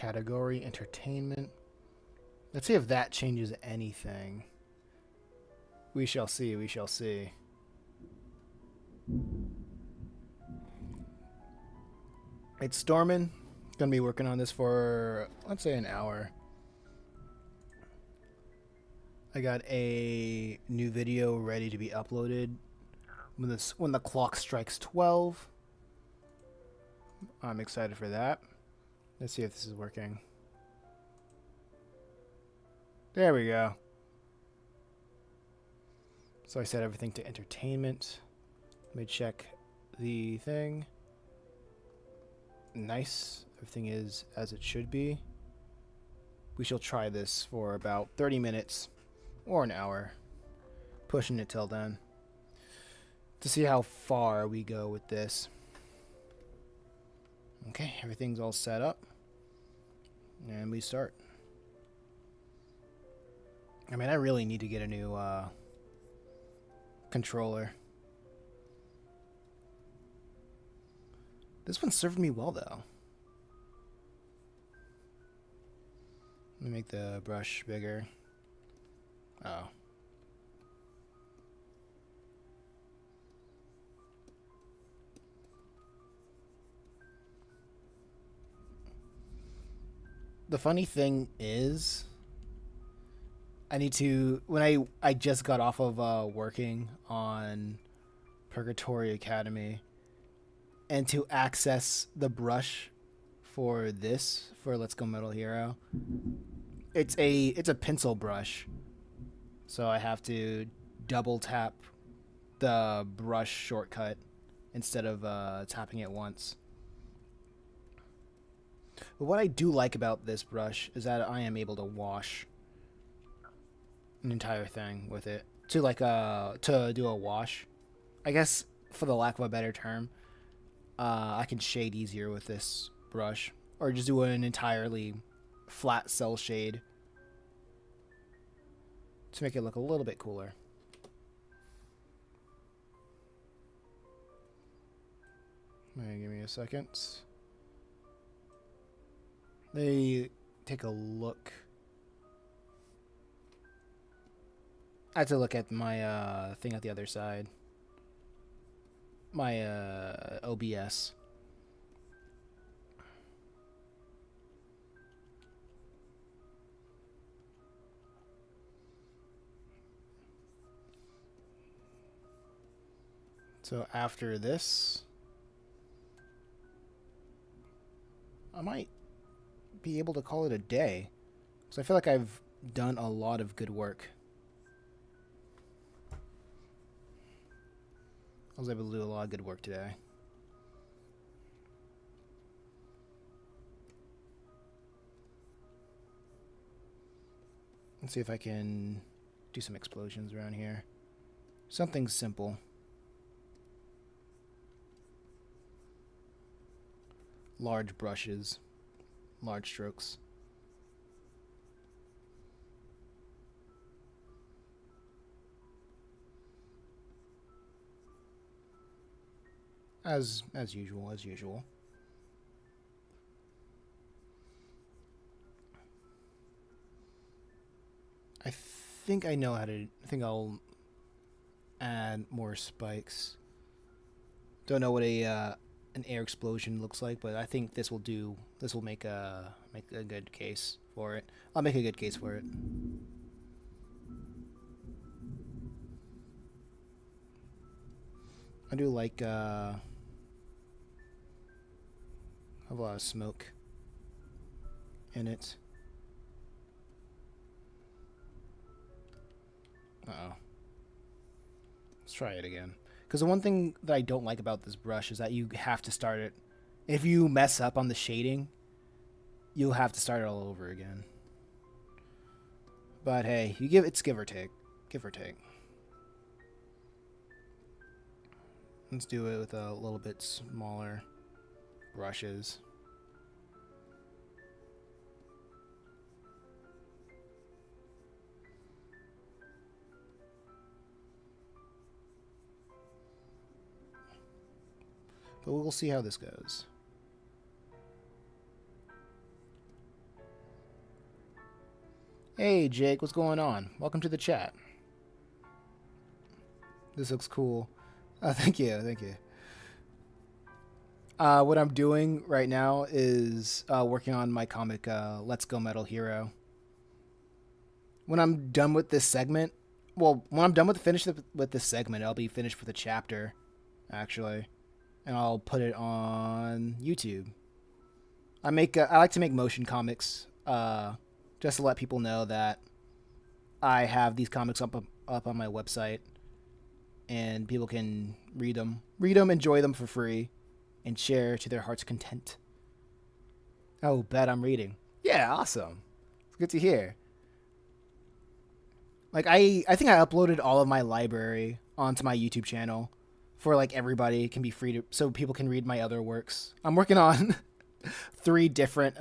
Category entertainment. Let's see if that changes anything. We shall see. We shall see. It's storming. Gonna be working on this for, let's say, an hour. I got a new video ready to be uploaded when the clock strikes 12. I'm excited for that. Let's see if this is working. There we go. So I set everything to entertainment. Let me check the thing. Nice. Everything is as it should be. We shall try this for about 30 minutes or an hour. Pushing it till then. To see how far we go with this. Okay, everything's all set up. And we start. I mean, I really need to get a new controller. This one served me well, though. Let me make the brush bigger. Oh. The funny thing is, I need to, when I just got off of working on Purgatory Academy, and to access the brush for this, for Let's Go Metal Hero, it's a pencil brush. So I have to double tap the brush shortcut instead of tapping it once. But what I do like about this brush is that I am able to wash an entire thing with it. To do a wash, I guess, for the lack of a better term, I can shade easier with this brush, or just do an entirely flat cell shade to make it look a little bit cooler. Give me a second. Let me take a look. I have to look at my thing at the other side. My OBS. So after this, I might be able to call it a day. So I feel like I've done a lot of good work. I was able to do a lot of good work today. Let's see if I can do some explosions around here. Something simple. Large brushes. Large strokes. As usual, as usual. I think I know how to. I think I'll add more spikes. Don't know what an air explosion looks like, but I think this will do. This will make a good case for it. I'll make a good case for it. I do like have a lot of smoke in it. Uh-oh. Let's try it again. Because the one thing that I don't like about this brush is that you have to start it. If you mess up on the shading, you'll have to start it all over again. But hey, it's give or take. Give or take. Let's do it with a little bit smaller brushes. But we'll see how this goes. Hey, Jake, what's going on? Welcome to the chat. This looks cool. Thank you, thank you. What I'm doing right now is working on my comic, Let's Go Metal Hero. When I'm done with this segment, when I'm done with this segment, I'll be finished with a chapter, actually, and I'll put it on YouTube. I like to make motion comics, just to let people know that I have these comics up on my website, and people can read them, enjoy them for free, and share to their heart's content. Oh, bet I'm reading. Yeah, awesome. It's good to hear. Like I think I uploaded all of my library onto my YouTube channel for like everybody. It can be free to so people can read my other works. I'm working on 3 different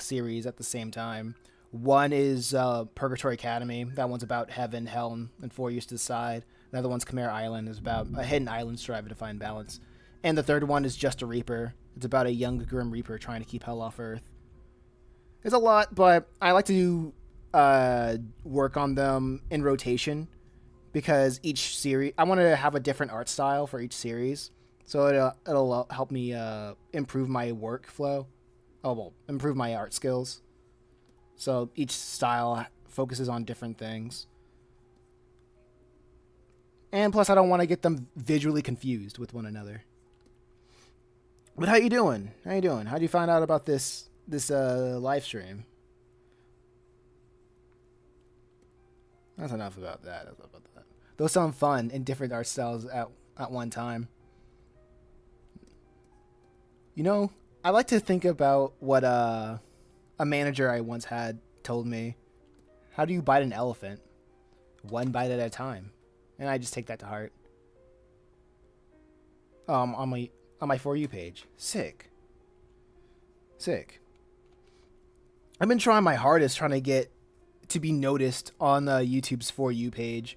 series at the same time. One is Purgatory Academy. That one's about heaven, hell, and 4 years to decide. Another one's Chimera Island. Is about a hidden island striving to find balance. And the third one is Just a Reaper. It's about a young Grim Reaper trying to keep hell off Earth. It's a lot, but I like to work on them in rotation because each series, I want to have a different art style for each series. So it'll help me improve my workflow. Oh, well, improve my art skills. So each style focuses on different things. And plus, I don't want to get them visually confused with one another. But how you doing? How you doing? How do you find out about this live stream? That's enough about that. Those sound fun in different art styles at one time. You know, I like to think about what a manager I once had told me. How do you bite an elephant? One bite at a time. And I just take that to heart. On my For You page. Sick. I've been trying my hardest trying to get to be noticed on YouTube's For You page,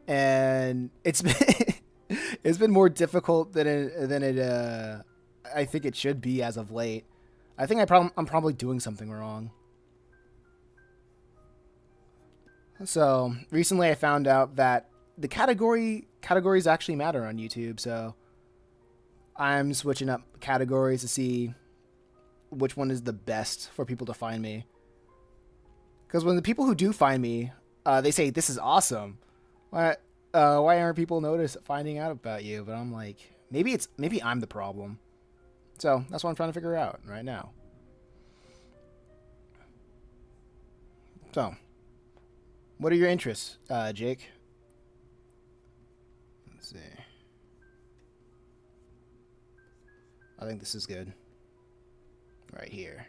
and it's been more difficult than it I think it should be as of late. I think I'm probably doing something wrong. So recently I found out that the categories actually matter on YouTube, so I'm switching up categories to see which one is the best for people to find me. Because when the people who do find me, they say, this is awesome. Why aren't people finding out about you? But I'm like, maybe I'm the problem. So that's what I'm trying to figure out right now. So, what are your interests, Jake? Let's see. I think this is good. Right here.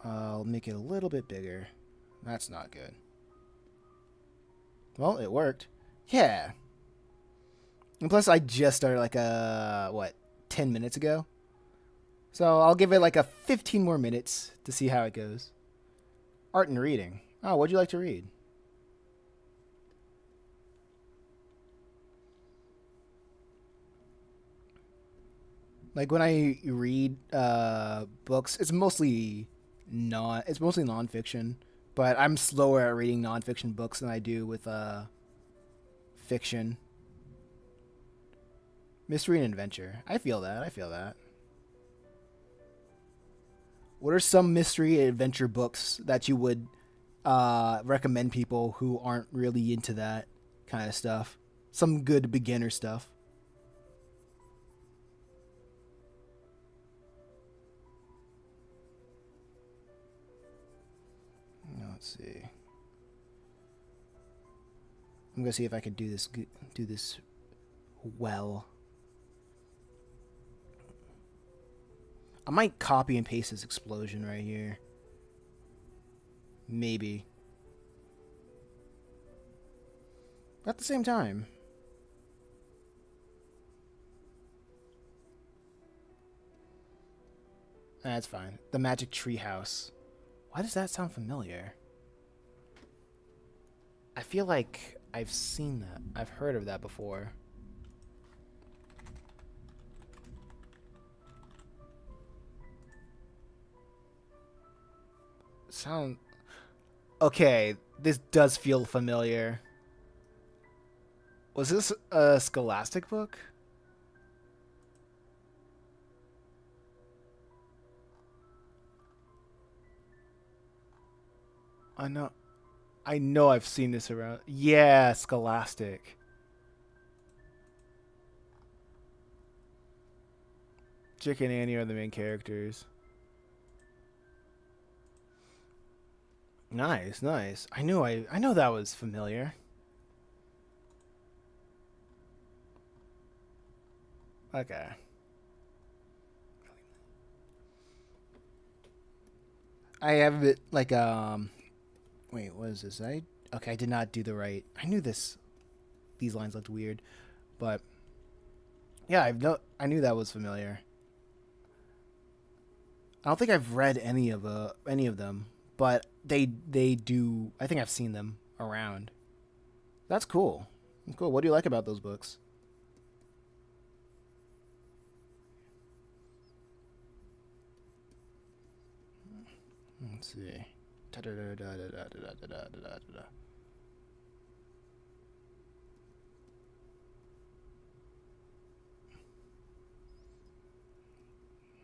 I'll make it a little bit bigger. That's not good. Well, it worked. Yeah. And plus, I just started like 10 minutes ago. So I'll give it like 15 more minutes to see how it goes. Art and reading. Oh, what'd you like to read? Like when I read books, it's mostly nonfiction, but I'm slower at reading nonfiction books than I do with fiction. Mystery and adventure. I feel that. What are some mystery and adventure books that you would recommend people who aren't really into that kind of stuff? Some good beginner stuff. Let's see. I'm gonna see if I can do this well. I might copy and paste this explosion right here. Maybe. But at the same time. That's fine. The Magic Treehouse. Why does that sound familiar? I feel like I've seen that. I've heard of that before. Sound okay. This does feel familiar. Was this a Scholastic book? I know. I know I've seen this around. Yeah, Scholastic. Chick and Annie are the main characters. Nice, nice. I know that was familiar. Okay. I have it like wait, what is this? I did not do the right. I knew these lines looked weird, but yeah, I knew that was familiar. I don't think I've read any of them, but they do. I think I've seen them around. That's cool. That's cool. What do you like about those books? Let's see.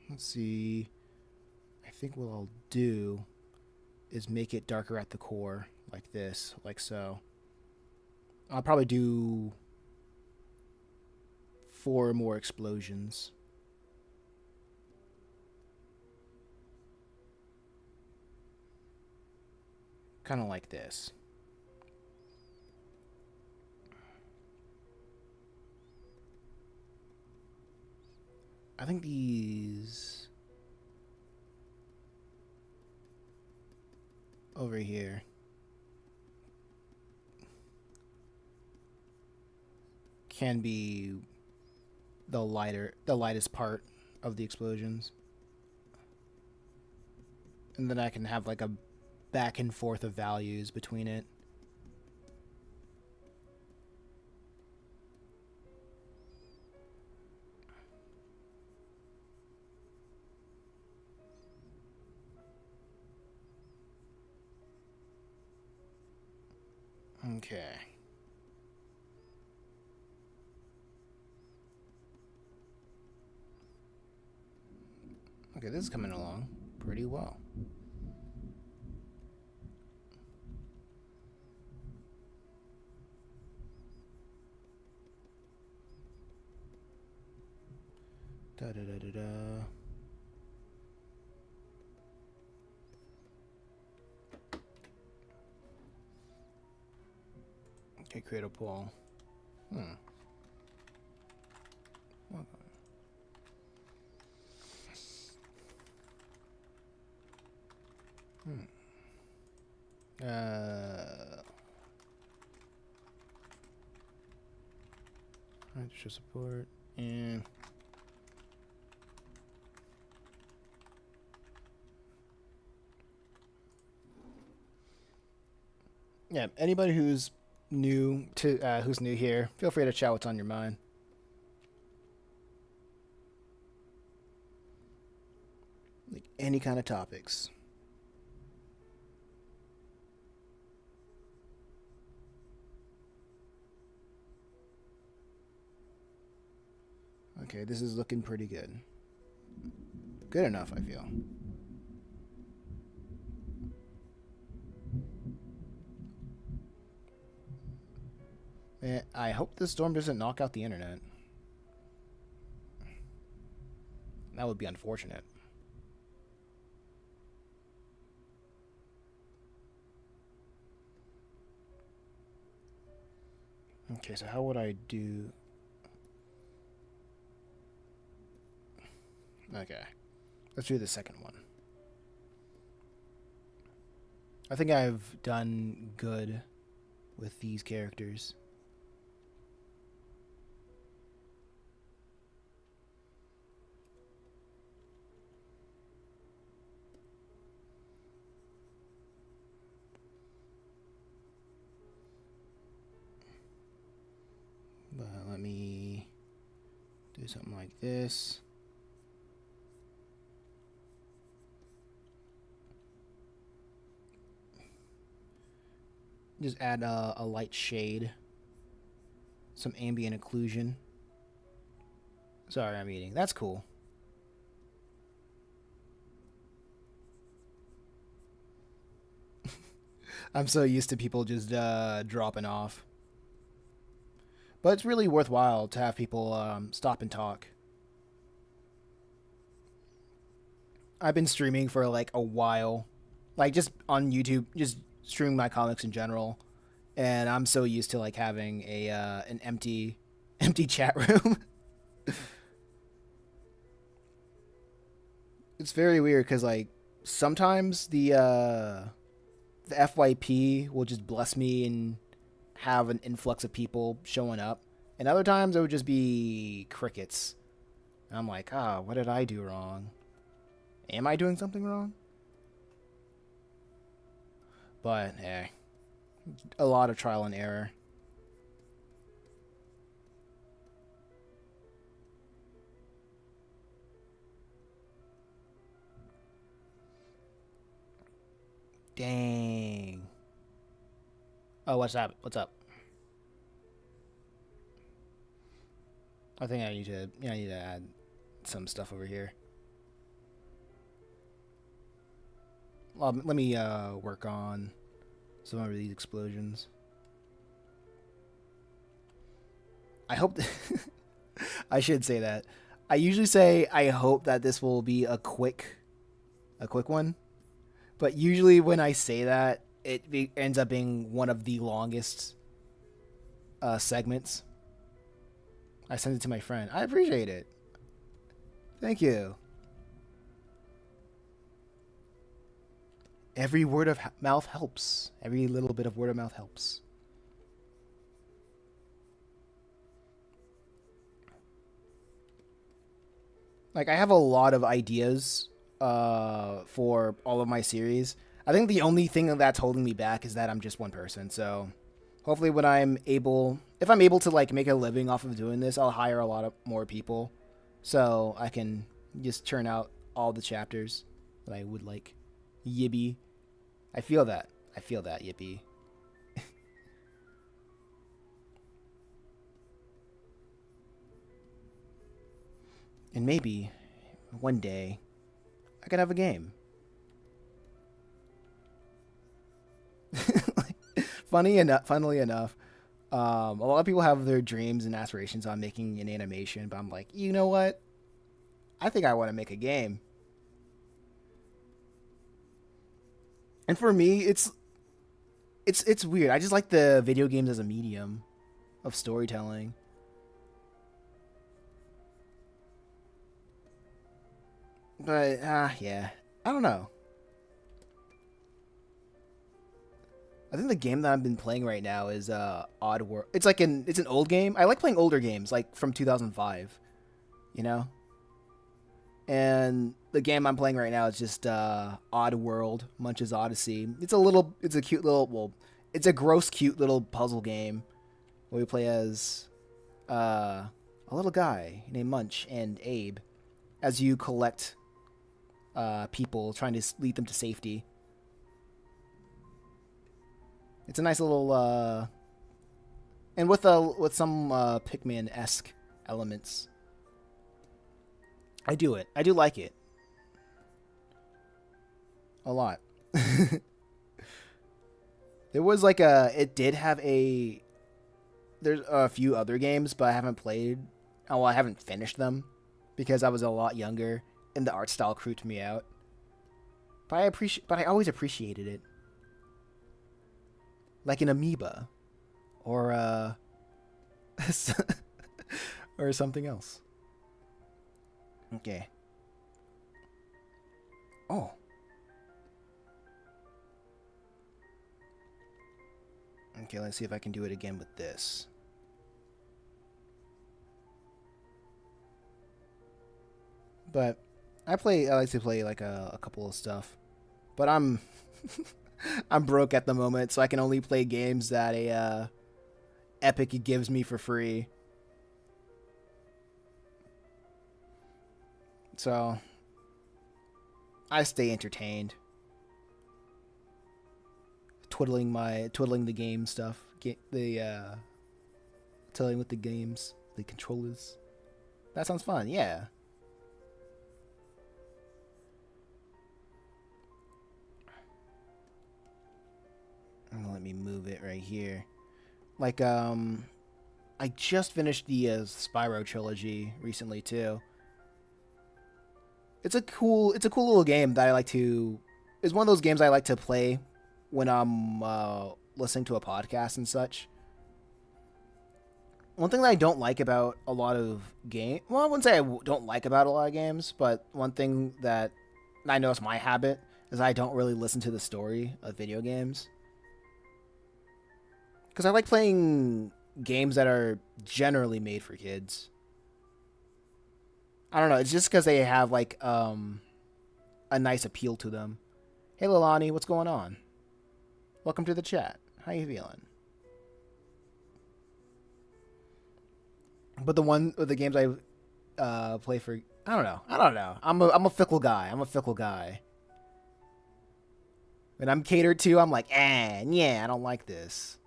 Let's see. I think what I'll do is make it darker at the core, like this, like so. I'll probably do four more explosions. Kind of like this. I think these over here can be the lightest part of the explosions. And then I can have like a back and forth of values between it. Okay. Okay, this is coming along pretty well. Da da da da da. Okay, create a poll. Hmm. Hmm. Extra support and yeah. Anybody who's who's new here, feel free to chat what's on your mind. Like any kind of topics. Okay, this is looking pretty good. Good enough, I feel. I hope this storm doesn't knock out the internet. That would be unfortunate. Okay, so how would I do... Okay. Let's do the second one. I think I've done good with these characters. But let me do something like this. Just add a light shade, some ambient occlusion. Sorry, I'm eating. That's cool. I'm so used to people just dropping off. But it's really worthwhile to have people stop and talk. I've been streaming for like a while, like just on YouTube, just streaming my comics in general, and I'm so used to like having a an empty empty chat room. It's very weird because like sometimes the FYP will just bless me and have an influx of people showing up, and other times it would just be crickets. And I'm like, ah, what did I do wrong? Am I doing something wrong? But a lot of trial and error. Dang. Oh, what's up? What's up? I think I need to add some stuff over here. Let me work on some of these explosions. I hope. I should say that. I usually say I hope that this will be a quick one. But usually when I say that, ends up being one of the longest segments. I sent it to my friend. I appreciate it. Thank you. Every word of mouth helps. Every little bit of word of mouth helps. Like I have a lot of ideas for all of my series. I think the only thing that's holding me back is that I'm just one person. So hopefully when if I'm able to like make a living off of doing this, I'll hire a lot of more people so I can just churn out all the chapters that I would like. Yibby. I feel that. I feel that, Yippee. And maybe one day I could have a game. Funnily enough, a lot of people have their dreams and aspirations on making an animation, but I'm like, you know what? I think I want to make a game. And for me, it's weird. I just like the video games as a medium of storytelling. But yeah, I don't know. I think the game that I've been playing right now is Odd World. It's an old game. I like playing older games like from 2005, you know? And the game I'm playing right now is just Odd World, Munch's Odyssey. It's a cute little, well, it's a gross cute little puzzle game where we play as a little guy named Munch and Abe as you collect people trying to lead them to safety. It's a nice little and with some Pikmin-esque elements. I do like it a lot. There was like it did have there's a few other games, but I haven't played. Oh, well, I haven't finished them because I was a lot younger and the art style creeped me out. But I always appreciated it. Like an amoeba or or something else. Okay. Oh. Okay, let's see if I can do it again with this. But I like to play like a couple of stuff. But I'm I'm broke at the moment, so I can only play games that a Epic gives me for free. So I stay entertained. twiddling the game stuff. Twiddling with the games, the controllers. That sounds fun. Yeah. Let me move it right here. Like I just finished the Spyro trilogy recently too. It's a cool little game that I like to. It's one of those games I like to play when I'm listening to a podcast and such. One thing that I don't like about a lot of game, well, I wouldn't say don't like about a lot of games, but one thing that I know is my habit is I don't really listen to the story of video games because I like playing games that are generally made for kids. I don't know. It's just because they have like a nice appeal to them. Hey, Lilani, what's going on? Welcome to the chat. How you feeling? But the games I play for, I don't know. I don't know. I'm a fickle guy. I'm a fickle guy. When I'm catered to, I'm like, yeah, I don't like this.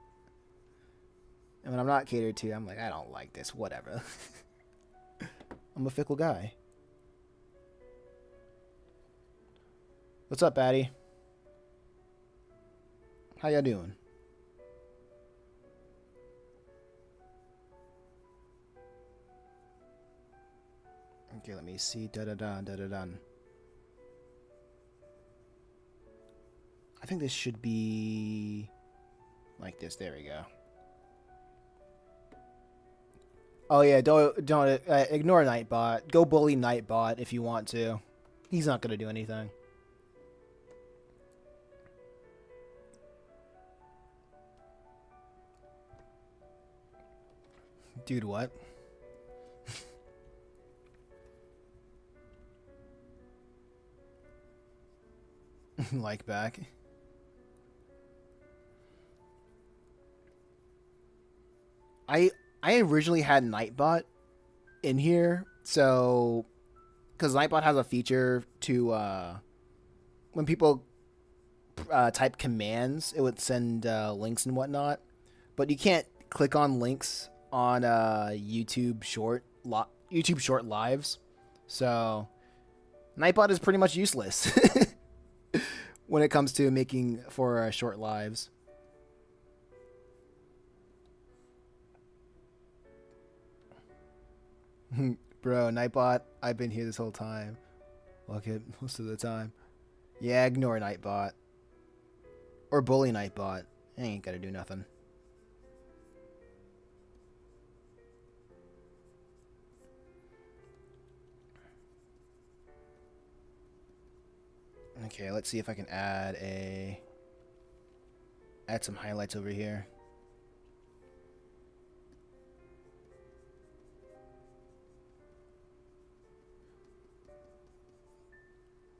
And when I'm not catered to, I'm like, I don't like this. Whatever. I'm a fickle guy. What's up, Batty? How y'all doing? Okay, let me see. Da-da-da. I think this should be like this. There we go. Oh yeah, don't ignore Nightbot. Go bully Nightbot if you want to. He's not gonna do anything. Dude, what? Like back. I originally had Nightbot in here, so because Nightbot has a feature to when people type commands, it would send links and whatnot, but you can't click on links on YouTube Short lives, so Nightbot is pretty much useless when it comes to making for short lives. Bro, Nightbot, I've been here this whole time. Look at most of the time. Yeah, ignore Nightbot. Or bully Nightbot. I ain't gotta do nothing. Okay, let's see if I can add some highlights over here.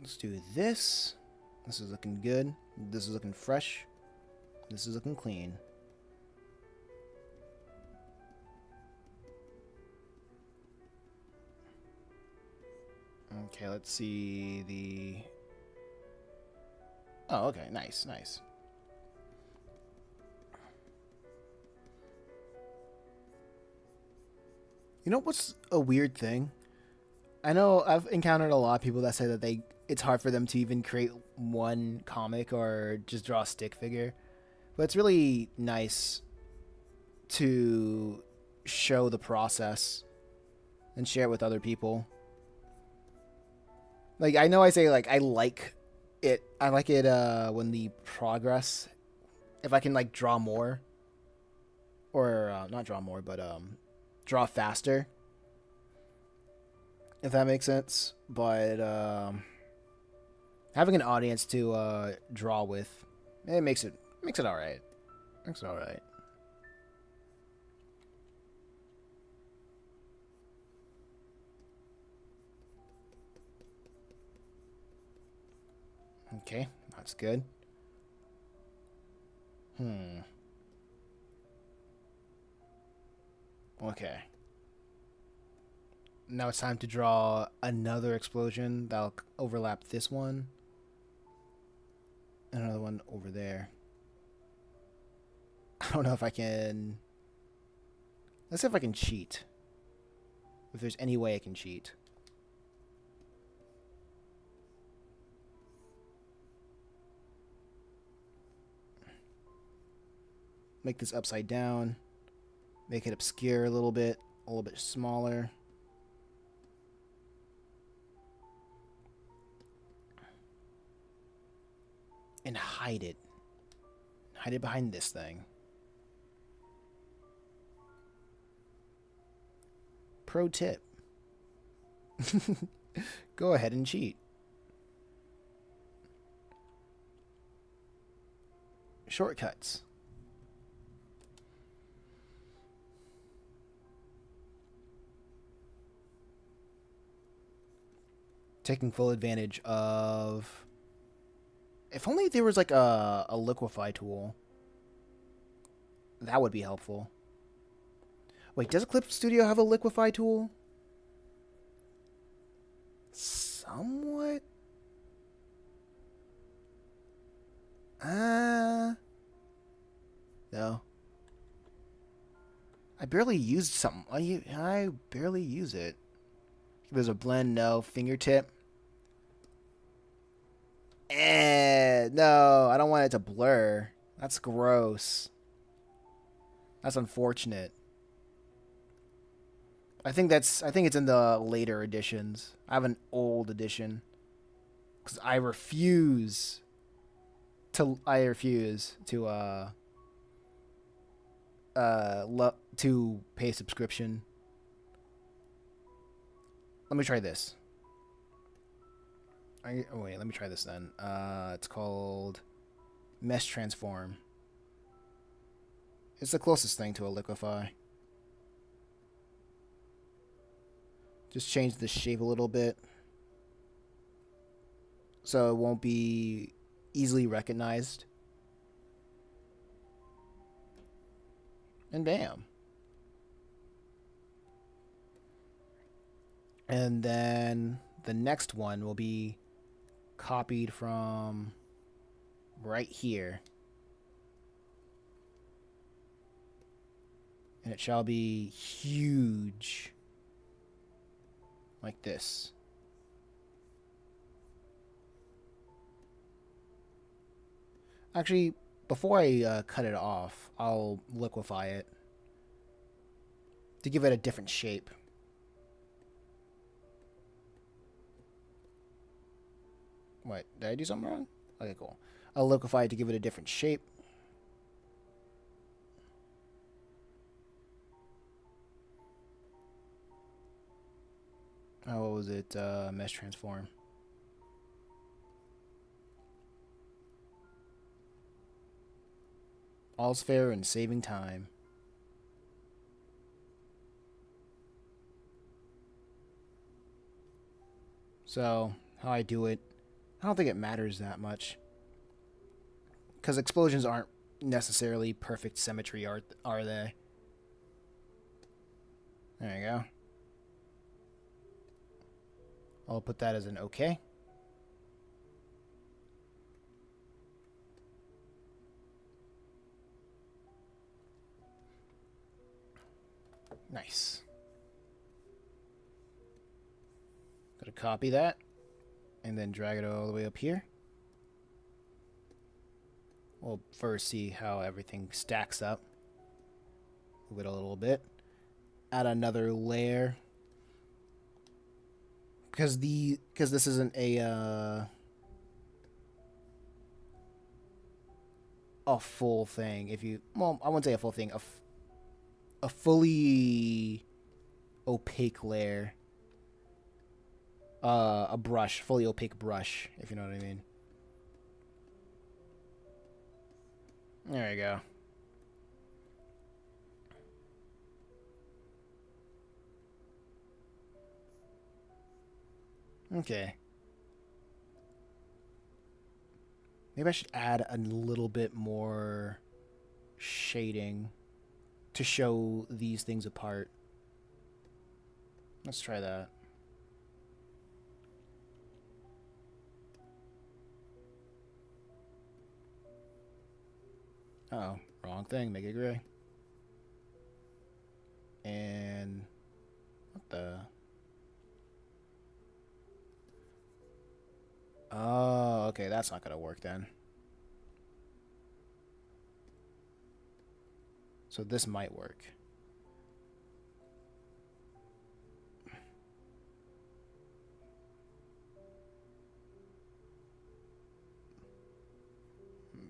Let's do this. This is looking good. This is looking fresh. This is looking clean. Okay, let's see the... Oh, okay, nice, nice. You know what's a weird thing? I know I've encountered a lot of people that say that it's hard for them to even create one comic or just draw a stick figure. But it's really nice to show the process and share it with other people. Like, I know I say, like, I like it when the progress, if I can, like, draw more, or not draw more, but draw faster, if that makes sense. But having an audience to draw with, it makes it all right. Makes it all right. Okay, that's good. Okay. Now it's time to draw another explosion that'll overlap this one. Another one over there. I don't know if I can... Let's see if I can cheat. If there's any way I can cheat. Make this upside down. Make it obscure a little bit smaller. And hide it. Hide it behind this thing. Pro tip. Go ahead and cheat. Shortcuts. Taking full advantage of... If only there was like a liquefy tool. That would be helpful. Wait, does Clip Studio have a liquefy tool? Somewhat? No. I barely used something. I barely use it. There's a blend, no. Fingertip. No, I don't want it to blur. That's gross. That's unfortunate. I think it's in the later editions. I have an old edition. Cuz I refuse to to pay subscription. Let me try this. Wait, let me try this then. It's called Mesh Transform. It's the closest thing to a liquefy. Just change the shape a little bit so it won't be easily recognized. And bam. And then the next one will be copied from right here. And it shall be huge. Like this. Actually, before I cut it off, I'll liquefy it to give it a different shape. What? Did I do something wrong? Okay, cool. I'll liquefy it to give it a different shape. Oh, what was it? Mesh Transform. All's fair in saving time. So, how I do it, I don't think it matters that much. Because explosions aren't necessarily perfect symmetry, are they? There you go. I'll put that as an OK. Nice. Gotta copy that and then drag it all the way up here. We'll first see how everything stacks up. Move it a little bit. Add another layer. Because this isn't a full thing. I wouldn't say a full thing. A fully opaque layer. A brush, fully opaque brush, if you know what I mean. There you go. Okay. Maybe I should add a little bit more shading to show these things apart. Let's try that. Uh-oh. Wrong thing. Make it gray. And what the? Oh, okay. That's not gonna work then. So this might work.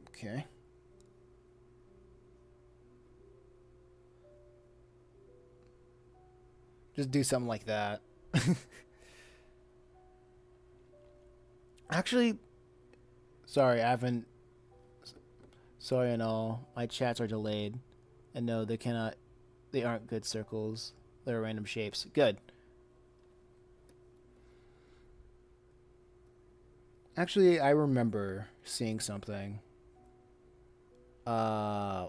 Okay. Just do something like that. Actually, sorry, I haven't. Sorry and all. My chats are delayed. And no, they cannot. They aren't good circles. They're random shapes. Good. Actually, I remember seeing something. Uh,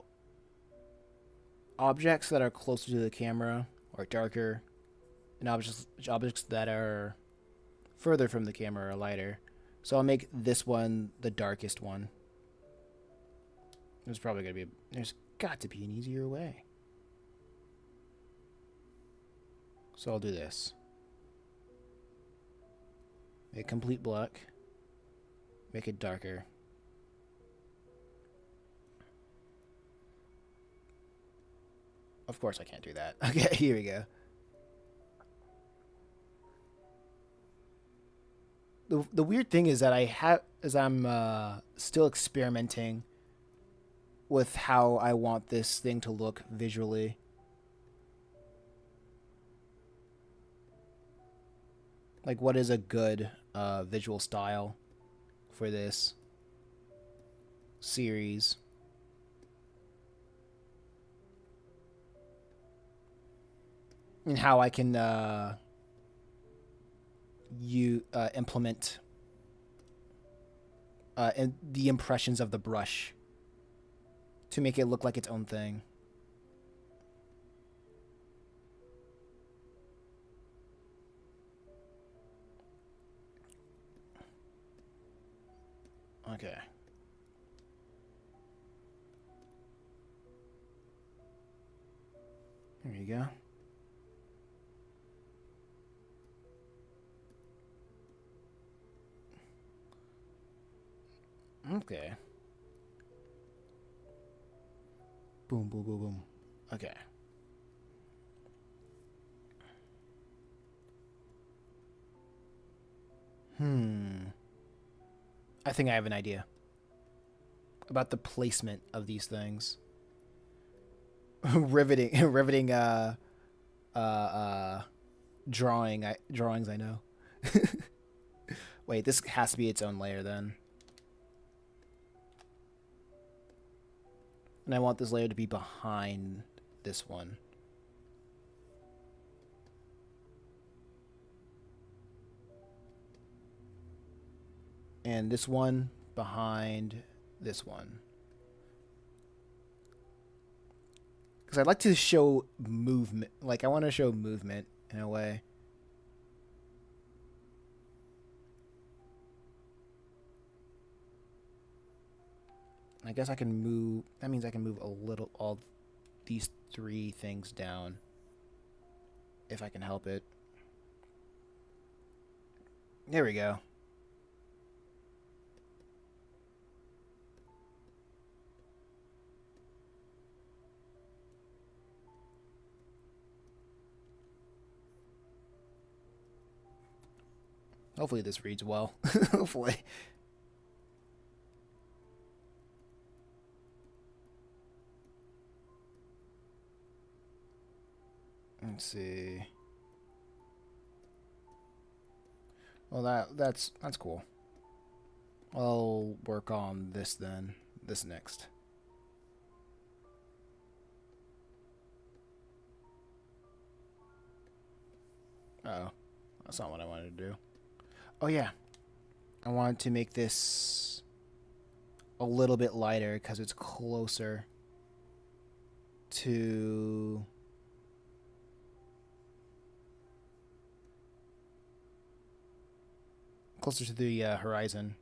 Objects that are closer to the camera are darker, and objects that are further from the camera are lighter. So I'll make this one the darkest one. There's probably gonna be. There's got to be an easier way. So I'll do this. Make complete black. Make it darker. Of course I can't do that. Okay, here we go. The weird thing is that I'm still experimenting with how I want this thing to look visually. Like, what is a good visual style for this series? And how I can implement and the impressions of the brush to make it look like its own thing. Okay. There you go. Okay. Boom, boom, boom, boom. Okay. I think I have an idea about the placement of these things. riveting drawings I know. Wait, this has to be its own layer then. And I want this layer to be behind this one. And this one behind this one. Because I'd like to show movement. Like, I want to show movement in a way. I guess I can move. That means I can move a little, all these three things down. If I can help it. There we go. Hopefully this reads well. Hopefully. Let's see. Well, that's cool. I'll work on this then. This next. Uh-oh. That's not what I wanted to do. Oh, yeah. I wanted to make this a little bit lighter because it's closer to... closer to the horizon.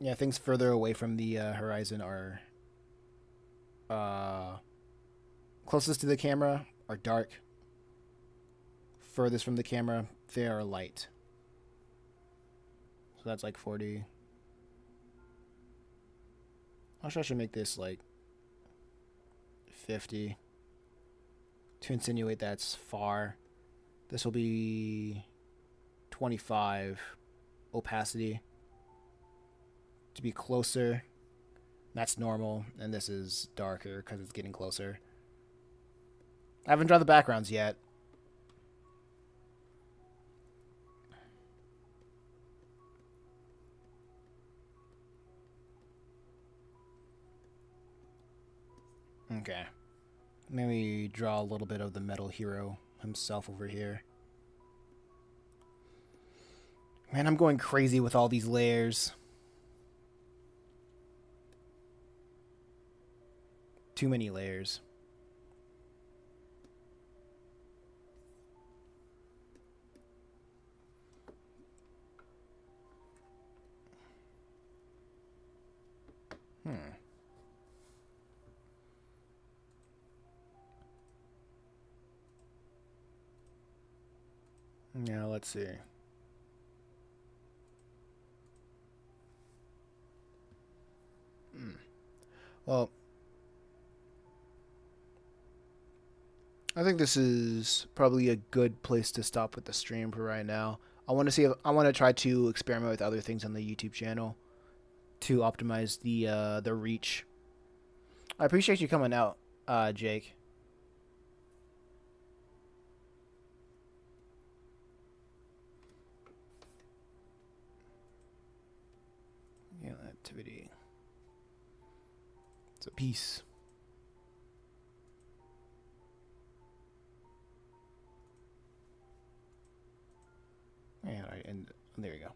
Yeah, things further away from the horizon are uh, closest to the camera are dark. Furthest from the camera, they are light. So that's like 40. Actually, I should make this like 50 to insinuate that's far. This will be 25 opacity to be closer. That's normal, and this is darker because it's getting closer. I haven't drawn the backgrounds yet. Okay. Maybe draw a little bit of the metal hero himself over here. Man, I'm going crazy with all these layers. Too many layers. Yeah, let's see. Well, I think this is probably a good place to stop with the stream for right now. I want to see if I want to try to experiment with other things on the YouTube channel to optimize the reach. I appreciate you coming out, Jake. Yeah, activity. It's a piece. Yeah, and there you go.